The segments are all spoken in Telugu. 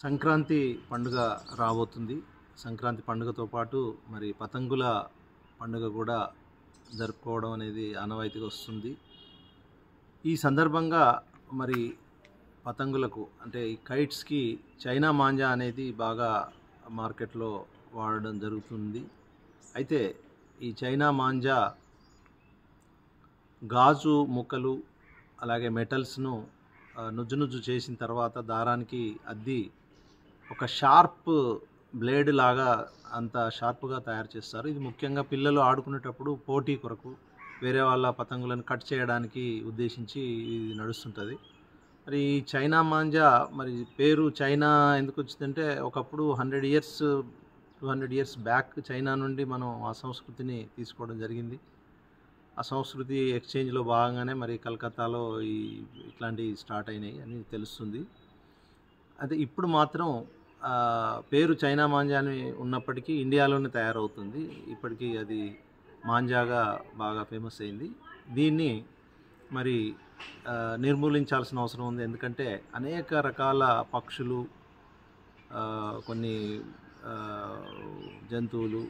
సంక్రాంతి పండుగ రాబోతుంది. సంక్రాంతి పండుగతో పాటు మరి పతంగుల పండుగ కూడా జరుపుకోవడం అనేది ఆనవాయితీగా వస్తుంది. ఈ సందర్భంగా మరి పతంగులకు అంటే ఈ కైట్స్‌కి చైనా మాంజా అనేది బాగా మార్కెట్‌లో వాడడం జరుగుతుంది. అయితే ఈ చైనా మాంజా గాజు ముక్కలు అలాగే మెటల్స్‌ను నుజ్జు చేసిన తర్వాత దారానికి అద్ది ఒక షార్ప్ బ్లేడ్ లాగా అంత షార్ప్గా తయారు చేస్తారు. ఇది ముఖ్యంగా పిల్లలు ఆడుకునేటప్పుడు పోటీ కొరకు వేరే వాళ్ళ పతంగులను కట్ చేయడానికి ఉద్దేశించి ఇది నడుస్తుంటుంది. మరి ఈ చైనా మాంజా మరి పేరు చైనా ఎందుకు వచ్చిందంటే ఒకప్పుడు 100 ఇయర్స్ 200 ఇయర్స్ బ్యాక్ చైనా నుండి మనం ఆ సంస్కృతిని తీసుకోవడం జరిగింది. ఆ సంస్కృతి ఎక్స్చేంజ్లో భాగంగానే మరి కలకత్తాలో ఇట్లాంటివి స్టార్ట్ అయినాయి అని తెలుస్తుంది. అదే ఇప్పుడు మాత్రం పేరు చైనా మాంజా అని ఉన్నప్పటికీ ఇండియాలోనే తయారవుతుంది. ఇప్పటికీ అది మాంజాగా బాగా ఫేమస్ అయింది. దీన్ని మరి నిర్మూలించాల్సిన అవసరం ఉంది. ఎందుకంటే అనేక రకాల పక్షులు, కొన్ని జంతువులు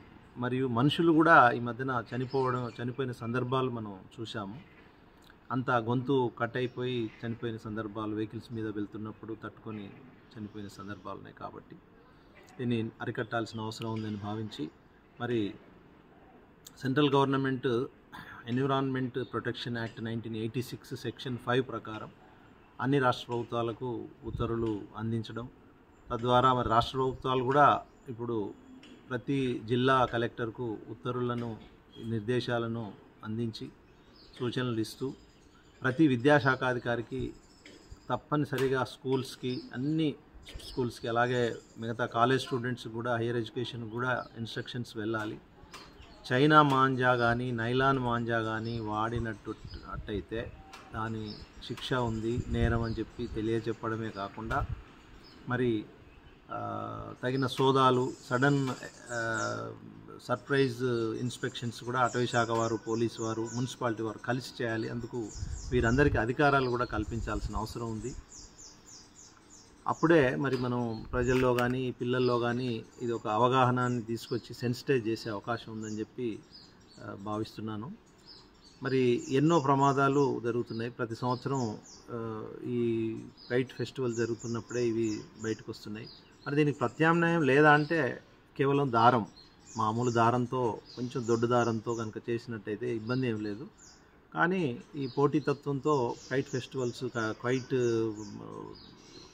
మరియు మనుషులు కూడా ఈ మధ్యన చనిపోయిన సందర్భాలు మనం చూసాము. అంత గొంతు కట్ అయిపోయి చనిపోయిన సందర్భాలు, వెహికల్స్ మీద వెళ్తున్నప్పుడు తట్టుకొని చనిపోయిన సందర్భాలు ఉన్నాయి. కాబట్టి దీన్ని అరికట్టాల్సిన అవసరం ఉందని భావించి మరి central government environment protection act 1986 section 5 ప్రకారం అన్ని రాష్ట్ర ప్రభుత్వాలకు ఉత్తర్వులు అందించడం, తద్వారా మరి రాష్ట్ర ప్రభుత్వాలు కూడా ఇప్పుడు ప్రతి జిల్లా కలెక్టర్కు ఉత్తర్వులను, నిర్దేశాలను అందించి సూచనలు ఇస్తూ ప్రతి విద్యాశాఖాధికారికి తప్పనిసరిగా అన్ని స్కూల్స్కి అలాగే మిగతా కాలేజ్ స్టూడెంట్స్ కూడా హైయర్ ఎడ్యుకేషన్ కూడా ఇన్స్ట్రక్షన్స్ వెళ్ళాలి. చైనా మాంజా కానీ నైలాన్ మాంజా కానీ వాడినట్టయితే దాని శిక్ష ఉంది, నేరం అని చెప్పి తెలియజెప్పడమే కాకుండా మరి తగిన సోదాలు, సడన్ సర్ప్రైజ్ ఇన్స్పెక్షన్స్ కూడా అటవీ శాఖ వారు, పోలీసు వారు, మున్సిపాలిటీ వారు కలిసి చేయాలి. అందుకు వీరందరికీ అధికారాలు కూడా కల్పించాల్సిన అవసరం ఉంది. అప్పుడే మరి మనం ప్రజల్లో కానీ పిల్లల్లో కానీ ఇది ఒక అవగాహనని తీసుకొచ్చి సెన్సిటైజ్ చేసే అవకాశం ఉందని చెప్పి భావిస్తున్నాను. మరి ఎన్నో ప్రమాదాలు జరుగుతున్నాయి. ప్రతి సంవత్సరం ఈ కైట్ ఫెస్టివల్ జరుగుతున్నప్పుడే ఇవి బయటకు వస్తున్నాయి. మరి దీనికి ప్రత్యామ్నాయం లేదా అంటే కేవలం దారం, మామూలు దారంతో, కొంచెం దొడ్డు దారంతో కనుక చేసినట్టయితే ఇబ్బంది ఏం లేదు. కానీ ఈ పోటీతత్వంతో కైట్ ఫెస్టివల్స్, కైట్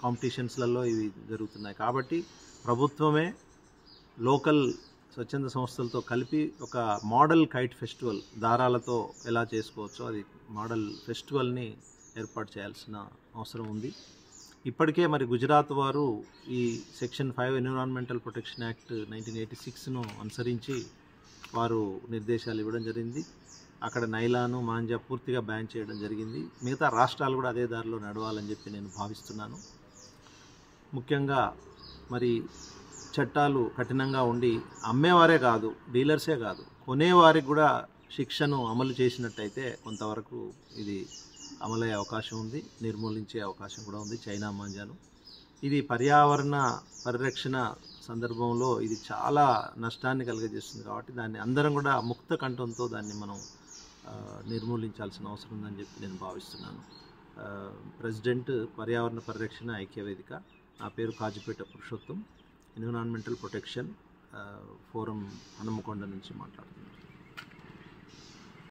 కాంపిటీషన్స్లలో ఇవి జరుగుతున్నాయి. కాబట్టి ప్రభుత్వమే లోకల్ స్వచ్ఛంద సంస్థలతో కలిపి ఒక మోడల్ కైట్ ఫెస్టివల్ దారాలతో ఎలా చేసుకోవచ్చో అది మోడల్ ఫెస్టివల్ని ఏర్పాటు చేయాల్సిన అవసరం ఉంది. ఇప్పటికే మరి గుజరాత్ వారు ఈ సెక్షన్ 5 ఎన్విరాన్మెంటల్ ప్రొటెక్షన్ యాక్ట్ 1986ను అనుసరించి వారు నిర్దేశాలు ఇవ్వడం జరిగింది. అక్కడ నైలాను, మాంజా పూర్తిగా బ్యాన్ చేయడం జరిగింది. మిగతా రాష్ట్రాలు కూడా అదే దారిలో నడవాలని చెప్పి నేను భావిస్తున్నాను. ముఖ్యంగా మరి చట్టాలు కఠినంగా ఉండి అమ్మేవారే కాదు, డీలర్సే కాదు, కొనేవారికి కూడా శిక్షను అమలు చేసినట్టయితే కొంతవరకు ఇది అమలయ్యే అవకాశం ఉంది, నిర్మూలించే అవకాశం కూడా ఉంది చైనా మాంజాను. ఇది పర్యావరణ పరిరక్షణ సందర్భంలో ఇది చాలా నష్టాన్ని కలుగజేస్తుంది. కాబట్టి దాన్ని అందరం కూడా ముక్త కంఠంతో దాన్ని మనం నిర్మూలించాల్సిన అవసరం ఉందని చెప్పి నేను భావిస్తున్నాను. ప్రెసిడెంట్, పర్యావరణ పరిరక్షణ ఐక్యవేదిక. నా పేరు Kazipet Purushottam, environmental protection forum Hanumakonda నుంచి మాట్లాడుతున్నాను.